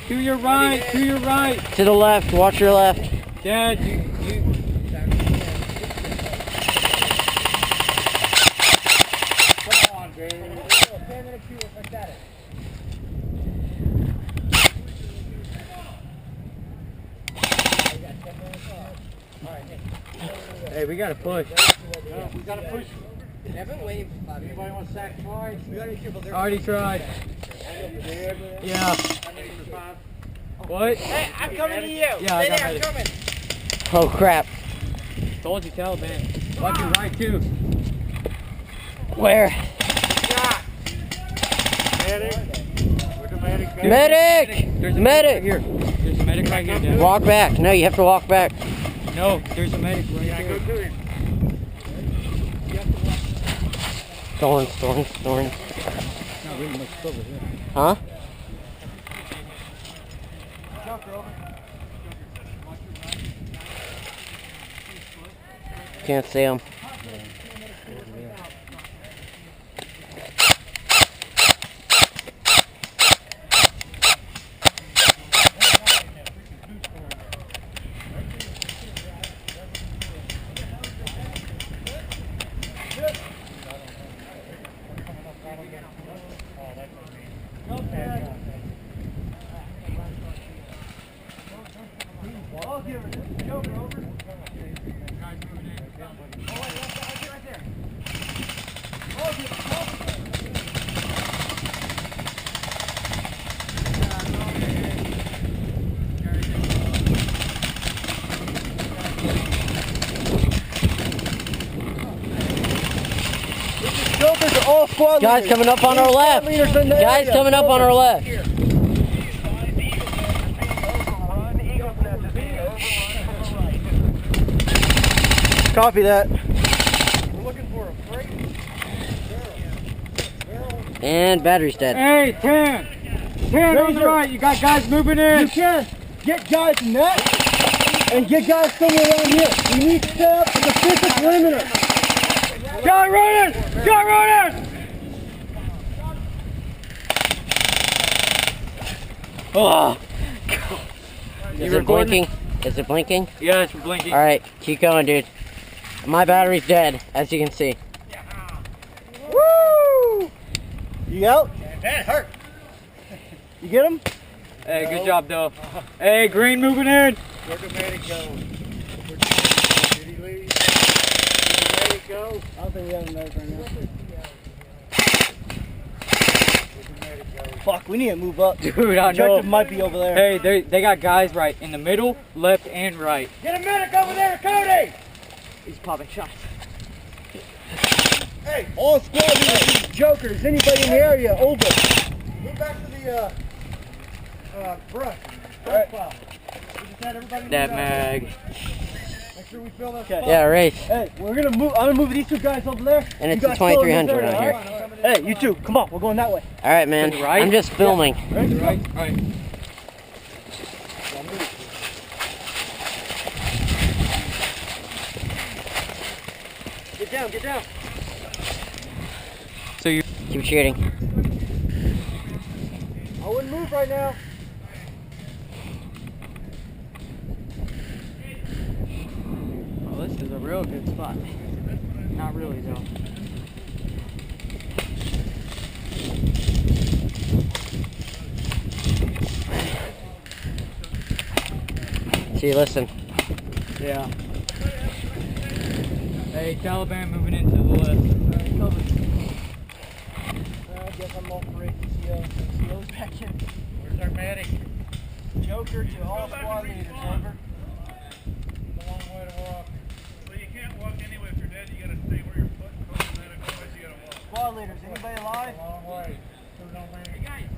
To your right, to your right. To the left, watch your left. Dad, you. Come on, dude. 10 minutes to it, like that. Hey, we gotta push. No, we gotta push. I've been waiting for 5 minutes. Anybody want to sack twice? We gotta be careful. Already tried. Yeah. What? Hey, I'm coming to you. Yeah, Stay there, I'm it. coming. Oh crap. Told you, Taliban. Watch your right too. Where? Shot. Medic. Where's the medic? Medic! There's a Medic! right here. There's a medic right here, Dad. Walk back. No, you have to walk back. No, there's a medic right here. Go to him. Thorns. Not really much trouble here. Huh? Can't see him. Guys coming up on our left. Guys coming up on our left. Copy that. And battery's dead. Hey, 10 on the right. You got guys moving in. You can get guys in that and get guys somewhere around here. We need to set up the physical perimeter. Guy running! Guy running! Oh. Is it blinking? Is it blinking? Yeah, it's blinking. Alright, keep going, dude. My battery's dead, as you can see. Woo! You out? That hurt. You get him? Hey, good job, though. Hey, green moving in. Where'd the medic go? Did he leave? Did the medic go? I don't think we have a medic right now. Fuck, we need to move up. Dude, I know. Objective might be over there. Hey, they got guys right in the middle, left, and right. Get a medic over there, Cody! He's popping shots. Hey, all squad leaders, jokers, anybody in the area, over. Move back to the brush. Right. Pile. We just had everybody move That out. mag. Make sure we fill that Yeah, spot. race. Hey, we're gonna move. I'm gonna move these two guys over there. And it's You the guys fill in this 2300 area, right here. all right? Hey, you two, come on, we're going that way. Alright, man. Right? I'm just filming. Right? Right, right. Get down, get down. So you. Keep shooting. I wouldn't move right now. Oh, this is a real good spot. Not really, though. See, listen. Yeah. Hey, Taliban moving into the left. I guess I'm off break. CO's back in. Where's our medic? Joker to all squad leaders, over. It's a long way to walk. Well, you can't walk anyway if you're dead. You gotta stay where your foot goes, and then otherwise you gotta walk. Squad leaders, anybody alive? Long way. There's no medic. Hey guys,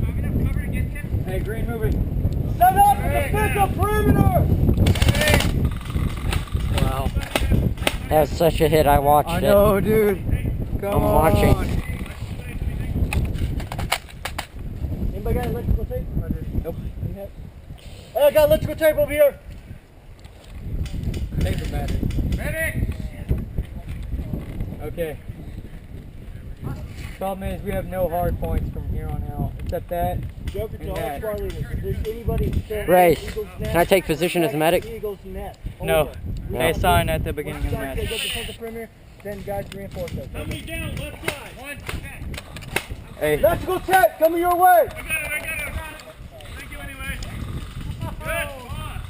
I'm gonna cover against him. Hey, green moving. Set up the physical perimeter! Wow. That was such a hit, I watched I it. know, dude. Come I'm on. watching. Anybody got electrical tape? Nope. Hey, I got electrical tape over here. Paper battery. Medic! Okay. Problem is, we have no hard points from here on out, except that. Joker to all that. squad leaders. If there's anybody standing Ray, at Eagles net, can I take position as medic? Eagles net. No. Over. We They want sign this- at the beginning of the once match. They get defensive perimeter, then guys reinforce us. Somebody down, left side. One, Hey, Let's go, Ted. Coming your way. I got it. Thank you anyway. Good. Come on.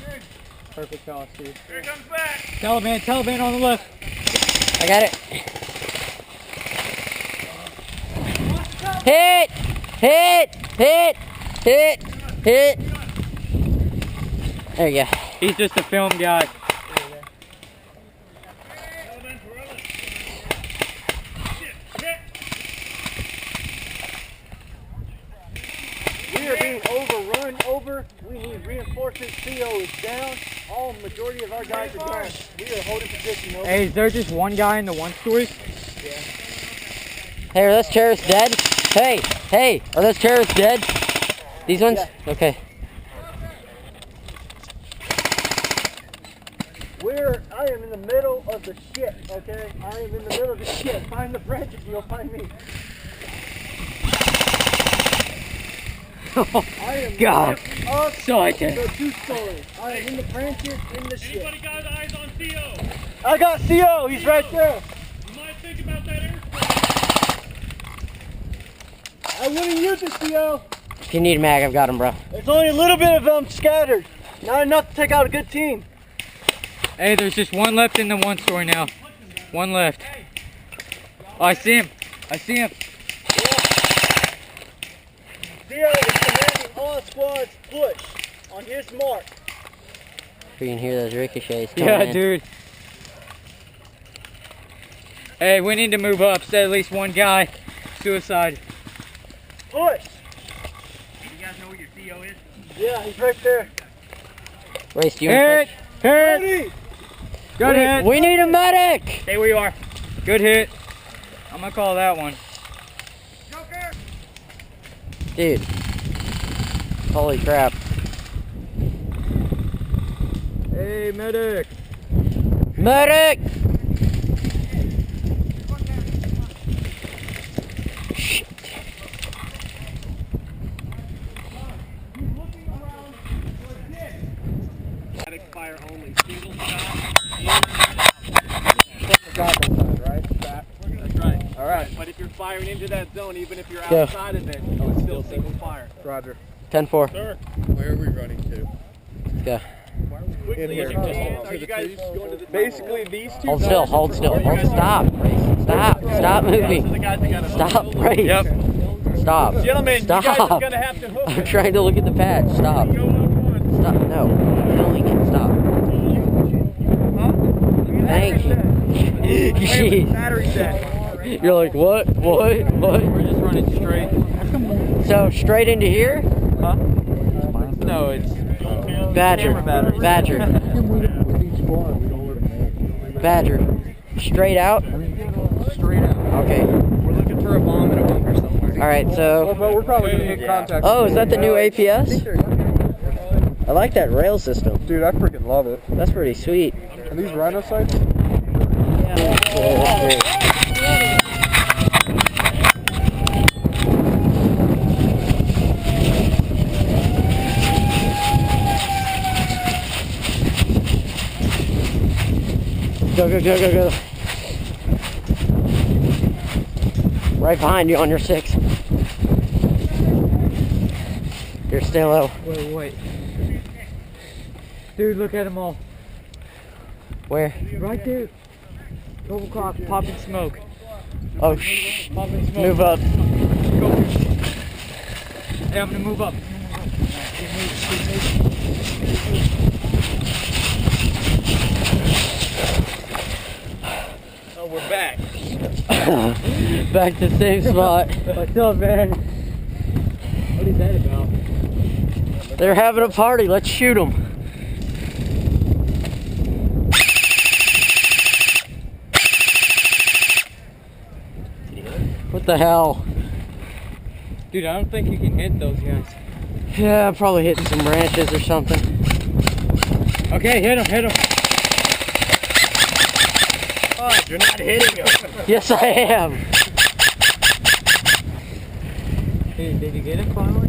perfect toss, dude. Here it comes back. Taliban on the left. I got it. Hit! Hit! Hit! Hit! Hit! There you go. He's just a film guy. We are being overrun over. We need reinforcements. CO is down. All majority of our guys are down. We are holding position over. Hey, is there just one guy in the one story? Hey, are those terrorists dead? Hey, are those terrorists dead? These ones? Yeah. Okay. I am in the middle of the shit, okay? I am in the middle of the shit. Find the branches and you'll find me. I am God. up Excited. the two-story. I am in the branches, in the shit. Anybody got eyes on CO? I got CO. He's right there. You might think about that airsoft. I wouldn't use the CO. If you need a mag, I've got him, bro. There's only a little bit of them scattered. Not enough to take out a good team. Hey, there's just one left in the one story now. One left. Oh, I see him. CO is commanding all squads push on his mark. You can hear those ricochets coming Yeah, in. dude. Hey, we need to move up. Say at least one guy. Suicide. Push. You guys know where your CO is? Yeah, he's right there. Race, do you want Hit! Hit! Ready? Good hit! We need a medic! Stay where you are. Good hit. I'm gonna call that one. Joker! Dude. Holy crap. Hey, medic! Medic! Static fire only. Single shot. That's right. All right. But if you're firing into that zone, even if you're Go. outside of it, it's still single fire. Roger. 10-4. Sir, Where are we running to? Go. quickly here. as you can. Are you guys going to the Basically, these two. Hold still, hold still. Hold, stop, Race. Stop. Stop So the moving. guys that got a Stop, Race. Yep. Stop. Gentlemen, Stop. you guys are going to have to hook I'm trying to look at the patch. Stop. Go up one. Stop. No. Filming it. Stop. Thank you. Jeez. Battery's dead. You're like, what? What? What? We're just running straight. So, straight into here? Huh? No, it's Badger. Camera battery. Badger. Badger. Straight out? straight out. Okay. We're looking for a bomb in a bunker somewhere. Alright, so. But we're probably gonna hit contact. Oh, is that the new APS? I like that rail system. Dude, I freaking love it. That's pretty sweet. Are these rhino sights? Go, go, go, go, go. Right behind you on your 6. You're still low. Wait. Dude, look at them all. Where? Right there. Double clock, popping smoke. Oh, shh. Popping smoke. Move up. Go. Hey, I'm gonna move up. Oh, we're back. Back to the same spot. What's up, man? What is that about? They're having a party. Let's shoot them. What the hell? Dude, I don't think you can hit those guys. Yeah, I'm probably hitting some branches or something. Okay, hit him. Oh, you're not hitting him. Yes, I am. Hey, did you get it finally?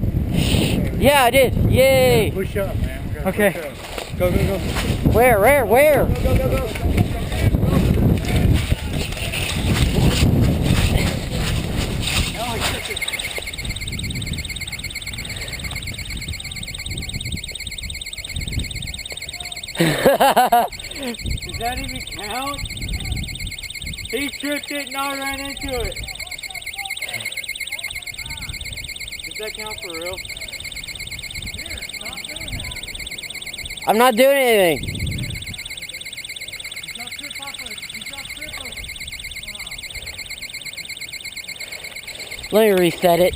Yeah, I did. Yay. Push up, man. We gotta Okay. push up. Go, go, go. Where? Go, go, go, go. Now I kick it. Does that even count? He tripped it and I ran into it. Does that count for real? I'm not doing anything. You got trip off it. You got trip off it. Let me reset it.